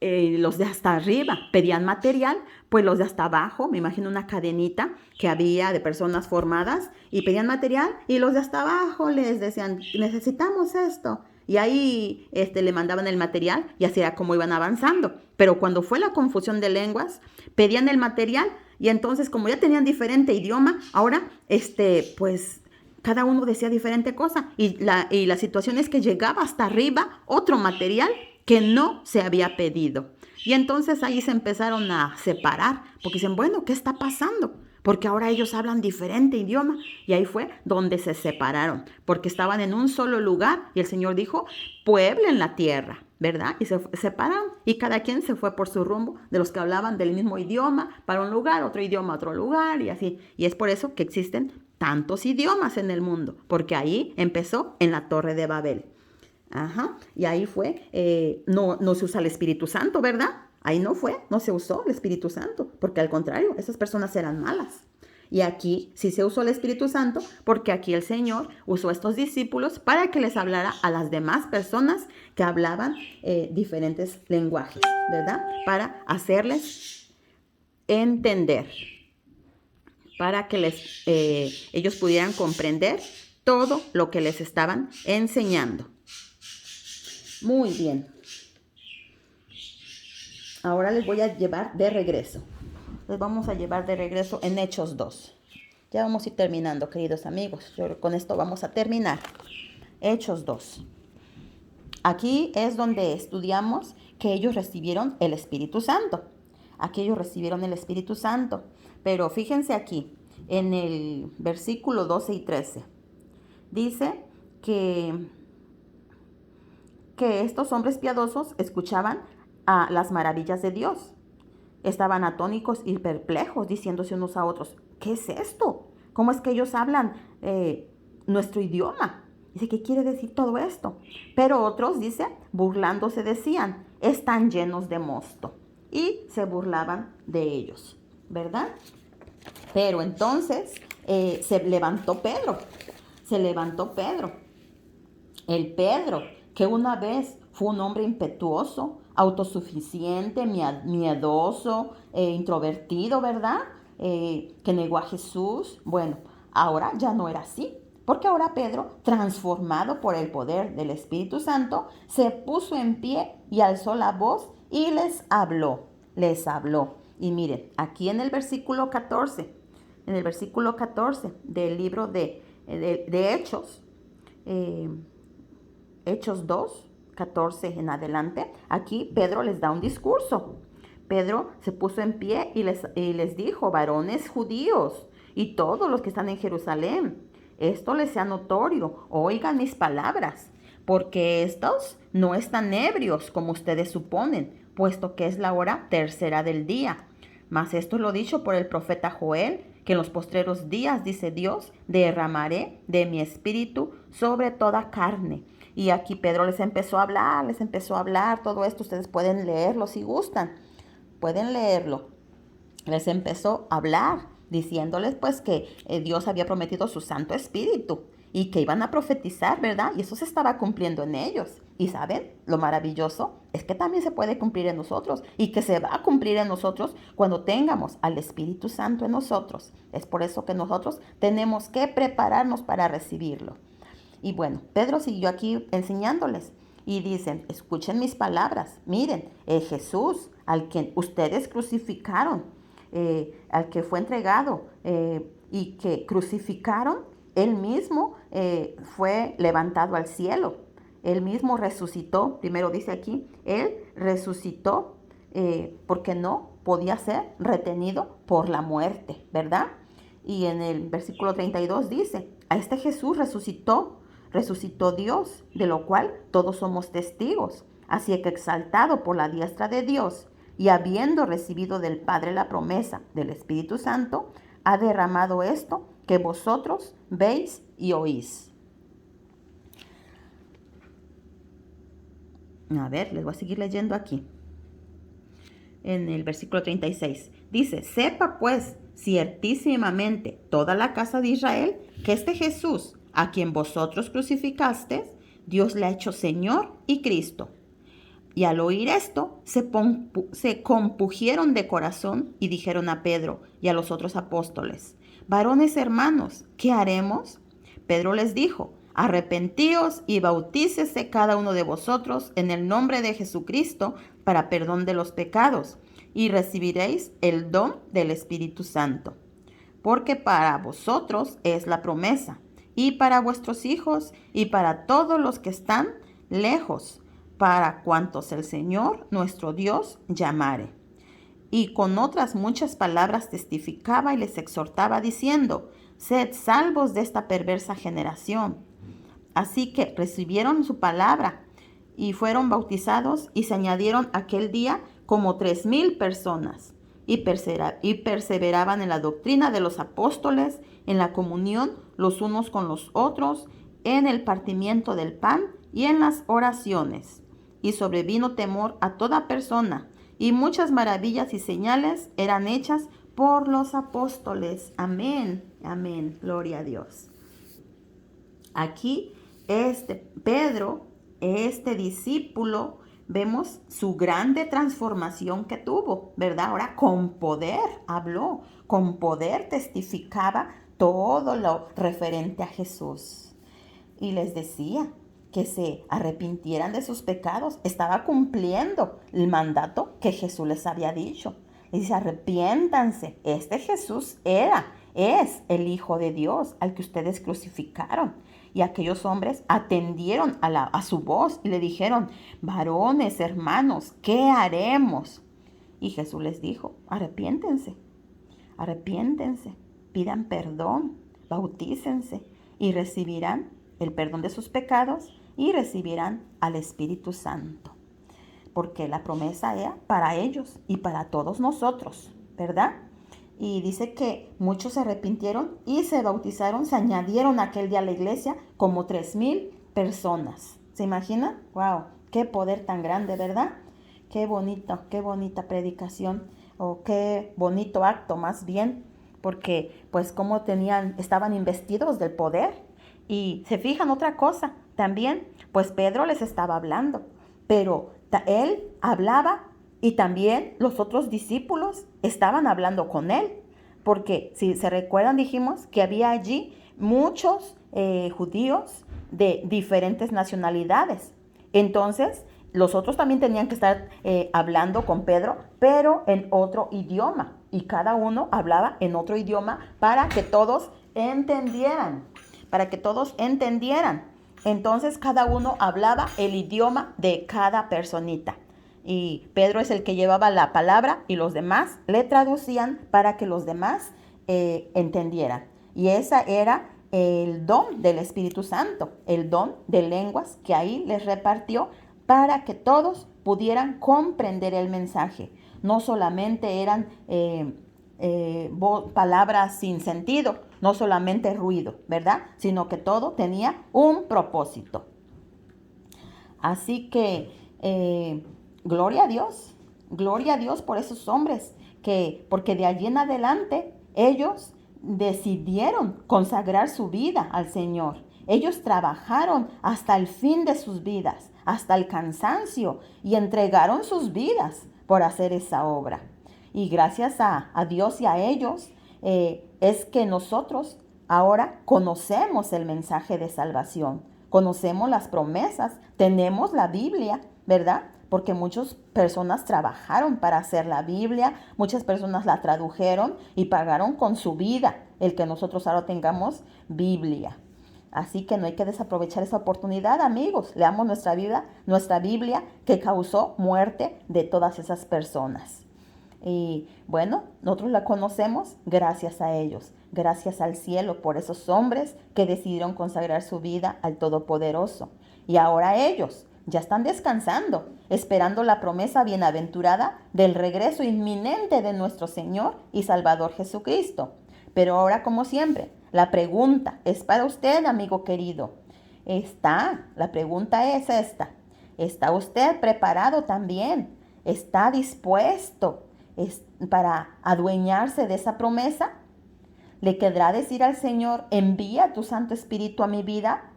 los de hasta arriba pedían material, pues los de hasta abajo, me imagino una cadenita que había de personas formadas y pedían material y los de hasta abajo les decían, necesitamos esto. Y ahí le mandaban el material y así era como iban avanzando. Pero cuando fue la confusión de lenguas, pedían el material y entonces como ya tenían diferente idioma, ahora pues cada uno decía diferente cosa. Y la situación es que llegaba hasta arriba otro material que no se había pedido. Y entonces ahí se empezaron a separar, porque dicen, bueno, ¿qué está pasando? Porque ahora ellos hablan diferente idioma. Y ahí fue donde se separaron, porque estaban en un solo lugar y el Señor dijo, pueblen la tierra, ¿verdad? Y se separaron y cada quien se fue por su rumbo, de los que hablaban del mismo idioma para un lugar, otro idioma otro lugar y así. Y es por eso que existen tantos idiomas en el mundo, porque ahí empezó en la Torre de Babel. Ajá, y ahí fue, no se usa el Espíritu Santo, ¿verdad? Ahí no se usó el Espíritu Santo, porque al contrario, esas personas eran malas. Y aquí sí se usó el Espíritu Santo, porque aquí el Señor usó a estos discípulos para que les hablara a las demás personas que hablaban diferentes lenguajes, ¿verdad? Para hacerles entender, para que ellos pudieran comprender todo lo que les estaban enseñando. Muy bien. Ahora les voy a llevar de regreso. Les vamos a llevar de regreso en Hechos 2. Ya vamos a ir terminando, queridos amigos. Con esto vamos a terminar. Hechos 2. Aquí es donde estudiamos que ellos recibieron el Espíritu Santo. Aquí ellos recibieron el Espíritu Santo. Pero fíjense aquí, en el versículo 12 y 13. Dice que estos hombres piadosos escuchaban a las maravillas de Dios. Estaban atónicos y perplejos, diciéndose unos a otros, ¿qué es esto? ¿Cómo es que ellos hablan nuestro idioma? Dice, ¿qué quiere decir todo esto? Pero otros, dice, burlándose decían, están llenos de mosto. Y se burlaban de ellos, ¿verdad? Pero entonces se levantó Pedro. El Pedro, que una vez fue un hombre impetuoso, autosuficiente, miedoso, introvertido, ¿verdad? Que negó a Jesús. Bueno, ahora ya no era así, porque ahora Pedro, transformado por el poder del Espíritu Santo, se puso en pie y alzó la voz y les habló. Y miren, aquí en el versículo 14, del libro de Hechos, Hechos 2, 14 en adelante, aquí Pedro les da un discurso. Pedro se puso en pie y les dijo, varones judíos y todos los que están en Jerusalén, esto les sea notorio, oigan mis palabras, porque estos no están ebrios como ustedes suponen, puesto que es la hora tercera del día. Mas esto es lo dicho por el profeta Joel, que en los postreros días, dice Dios, derramaré de mi espíritu sobre toda carne. Y aquí Pedro les empezó a hablar todo esto. Ustedes pueden leerlo si gustan, pueden leerlo. Les empezó a hablar, diciéndoles pues que Dios había prometido su Santo Espíritu y que iban a profetizar, ¿verdad? Y eso se estaba cumpliendo en ellos. Y ¿saben? Lo maravilloso es que también se puede cumplir en nosotros y que se va a cumplir en nosotros cuando tengamos al Espíritu Santo en nosotros. Es por eso que nosotros tenemos que prepararnos para recibirlo. Y bueno, Pedro siguió aquí enseñándoles y dicen, escuchen mis palabras, miren, Jesús, al que ustedes crucificaron, al que fue entregado y que crucificaron, él mismo fue levantado al cielo, él mismo resucitó, primero dice aquí, él resucitó porque no podía ser retenido por la muerte, ¿verdad? Y en el versículo 32 dice, a este Jesús resucitó Dios, de lo cual todos somos testigos. Así que exaltado por la diestra de Dios y habiendo recibido del Padre la promesa del Espíritu Santo, ha derramado esto que vosotros veis y oís. A ver, les voy a seguir leyendo aquí. En el versículo 36 dice, sepa pues ciertísimamente toda la casa de Israel que este Jesús, a quien vosotros crucificasteis, Dios le ha hecho Señor y Cristo. Y al oír esto, se compungieron de corazón y dijeron a Pedro y a los otros apóstoles, varones hermanos, ¿qué haremos? Pedro les dijo, arrepentíos y bautícese cada uno de vosotros en el nombre de Jesucristo para perdón de los pecados, y recibiréis el don del Espíritu Santo. Porque para vosotros es la promesa, y para vuestros hijos, y para todos los que están lejos, para cuantos el Señor nuestro Dios llamare. Y con otras muchas palabras testificaba y les exhortaba diciendo, sed salvos de esta perversa generación. Así que recibieron su palabra y fueron bautizados y se añadieron aquel día como 3,000 personas y perseveraban en la doctrina de los apóstoles, en la comunión los unos con los otros, en el partimiento del pan y en las oraciones. Y sobrevino temor a toda persona, y muchas maravillas y señales eran hechas por los apóstoles. Amén, amén, gloria a Dios. Aquí Pedro, este discípulo, vemos su grande transformación que tuvo, ¿verdad? Ahora con poder habló, con poder testificaba todo lo referente a Jesús. Y les decía que se arrepintieran de sus pecados. Estaba cumpliendo el mandato que Jesús les había dicho. Y dice, arrepiéntanse. Este Jesús es el Hijo de Dios al que ustedes crucificaron. Y aquellos hombres atendieron a su voz y le dijeron, varones, hermanos, ¿qué haremos? Y Jesús les dijo, arrepiéntense, pidan perdón, bautícense y recibirán el perdón de sus pecados y recibirán al Espíritu Santo. Porque la promesa era para ellos y para todos nosotros, ¿verdad? Y dice que muchos se arrepintieron y se bautizaron, se añadieron aquel día a la iglesia como 3,000 personas. ¿Se imaginan? ¡Wow! ¡Qué poder tan grande!, ¿verdad? Qué bonito, qué bonita predicación, o qué bonito acto más bien, porque pues como estaban investidos del poder. Y se fijan otra cosa, también pues Pedro les estaba hablando, pero él hablaba y también los otros discípulos estaban hablando con él, porque si se recuerdan dijimos que había allí muchos judíos de diferentes nacionalidades. Entonces los otros también tenían que estar hablando con Pedro, pero en otro idioma. Y cada uno hablaba en otro idioma para que todos entendieran. Entonces cada uno hablaba el idioma de cada personita. Y Pedro es el que llevaba la palabra y los demás le traducían para que los demás entendieran. Y esa era el don del Espíritu Santo, el don de lenguas que ahí les repartió para que todos pudieran comprender el mensaje. No solamente eran palabras sin sentido, no solamente ruido, ¿verdad? Sino que todo tenía un propósito. Así que gloria a Dios por esos hombres, porque de allí en adelante ellos decidieron consagrar su vida al Señor. Ellos trabajaron hasta el fin de sus vidas, hasta el cansancio, y entregaron sus vidas por hacer esa obra. Y gracias a Dios y a ellos es que nosotros ahora conocemos el mensaje de salvación, conocemos las promesas, tenemos la Biblia, ¿verdad? Porque muchas personas trabajaron para hacer la Biblia, muchas personas la tradujeron y pagaron con su vida el que nosotros ahora tengamos Biblia. Así que no hay que desaprovechar esa oportunidad, amigos. Leamos nuestra Biblia que causó muerte de todas esas personas. Y bueno, nosotros la conocemos gracias a ellos, gracias al cielo por esos hombres que decidieron consagrar su vida al Todopoderoso. Y ahora ellos ya están descansando, esperando la promesa bienaventurada del regreso inminente de nuestro Señor y Salvador Jesucristo. Pero ahora, como siempre, la pregunta es para usted, amigo querido. La pregunta es esta. ¿Está usted preparado también? ¿Está dispuesto para adueñarse de esa promesa? ¿Le quedará decir al Señor, envía tu Santo Espíritu a mi vida?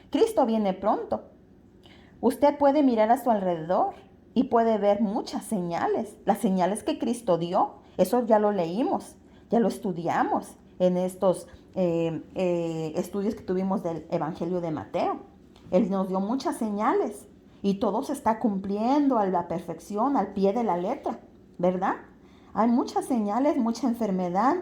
Cristo viene pronto. Usted puede mirar a su alrededor y puede ver muchas señales, las señales que Cristo dio. Eso ya lo leímos, ya lo estudiamos en estos estudios que tuvimos del Evangelio de Mateo. Él nos dio muchas señales y todo se está cumpliendo a la perfección, al pie de la letra, ¿verdad? Hay muchas señales, mucha enfermedad,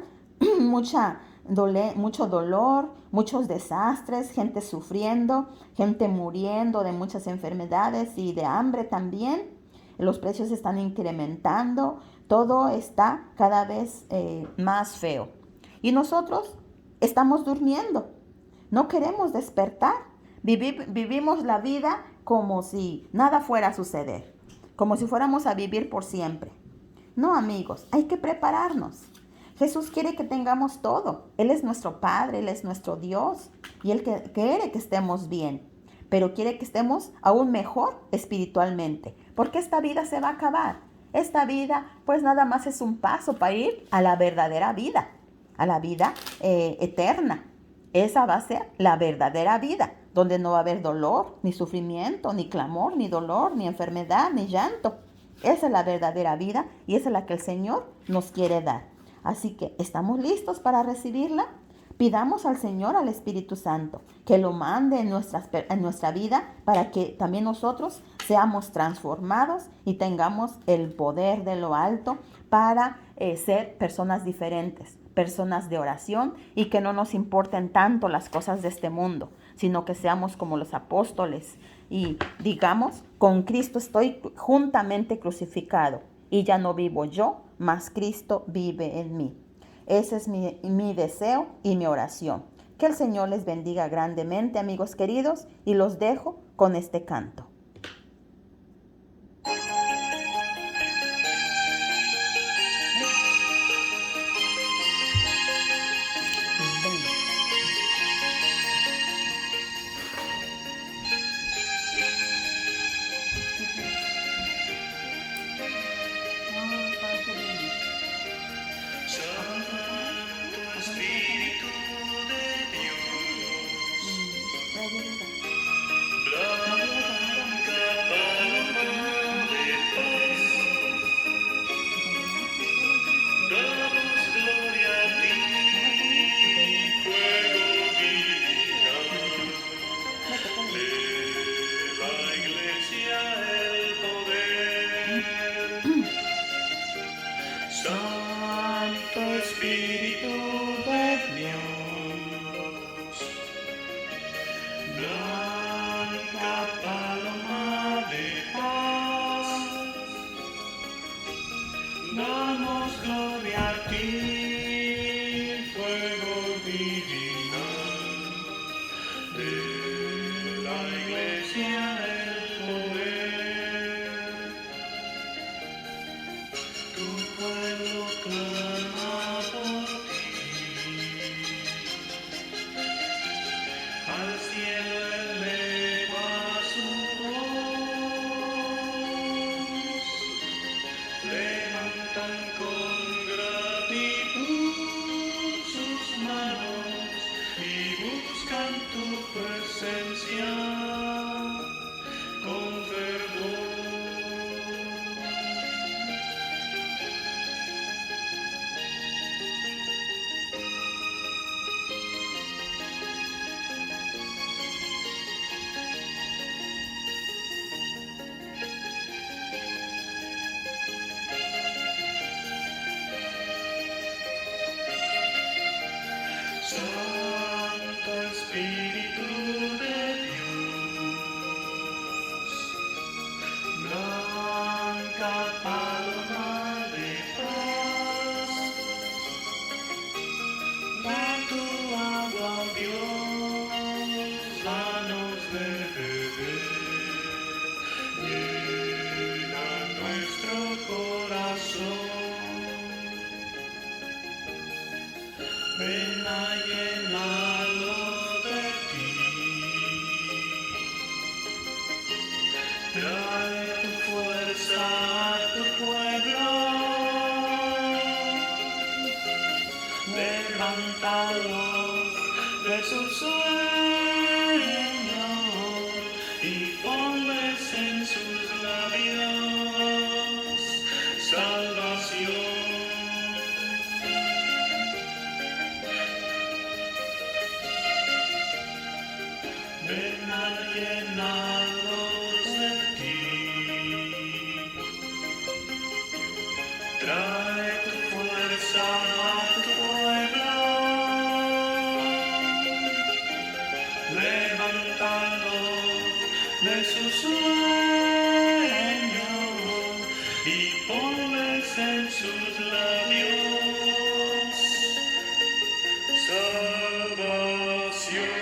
mucho dolor, muchos desastres, gente sufriendo, gente muriendo de muchas enfermedades y de hambre también. Los precios se están incrementando, todo está cada vez más feo. Y nosotros estamos durmiendo, no queremos despertar, vivimos la vida como si nada fuera a suceder, como si fuéramos a vivir por siempre. No, amigos, hay que prepararnos. Jesús quiere que tengamos todo. Él es nuestro Padre, Él es nuestro Dios y Él quiere que estemos bien, pero quiere que estemos aún mejor espiritualmente, porque esta vida se va a acabar. Esta vida pues nada más es un paso para ir a la verdadera vida, a la vida eterna. Esa va a ser la verdadera vida, donde no va a haber dolor, ni sufrimiento, ni clamor, ni dolor, ni enfermedad, ni llanto. Esa es la verdadera vida y esa es la que el Señor nos quiere dar. Así que, ¿estamos listos para recibirla? Pidamos al Señor, al Espíritu Santo, que lo mande en nuestra vida para que también nosotros seamos transformados y tengamos el poder de lo alto para ser personas diferentes, personas de oración, y que no nos importen tanto las cosas de este mundo, sino que seamos como los apóstoles y digamos: con Cristo estoy juntamente crucificado, y ya no vivo yo, mas Cristo vive en mí. Ese es mi deseo y mi oración. Que el Señor les bendiga grandemente, amigos queridos, y los dejo con este canto. Santo Espíritu de Dios, blanca paloma de paz, damos gloria a ti, fuego divino, de la Iglesia el poder. Santo Espíritu de Dios, blanca paloma de paz, damos gloria a ti, fuego divino, de la Iglesia el poder. Tu pueblo clama por ti, al cielo eleva su voz, levantan con gratitud sus manos y buscan tu presencia con fervor. Santo Espíritu de Dios, blanca paloma de paz, da tu agua, Dios, danos de beber, llena nuestro corazón. Ven a llenarlo de ti, trae tu fuerza a tu pueblo, levántalos de su sueño y ponles en sus labios salvación. Ven a llenarlos de ti, trae tu fuerza a tu pueblo, levántalos de su sueño y ponles en sus labios salvación.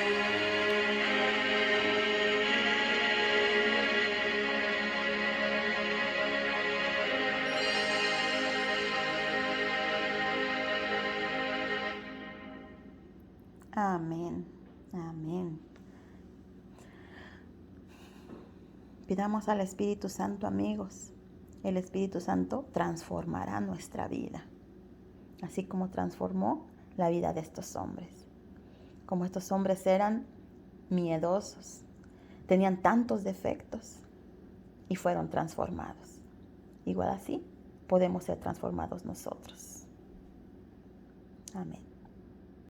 Amén, amén. Pidamos al Espíritu Santo, amigos. El Espíritu Santo transformará nuestra vida, así como transformó la vida de estos hombres. Como estos hombres eran miedosos, tenían tantos defectos y fueron transformados. Igual así podemos ser transformados nosotros. Amén.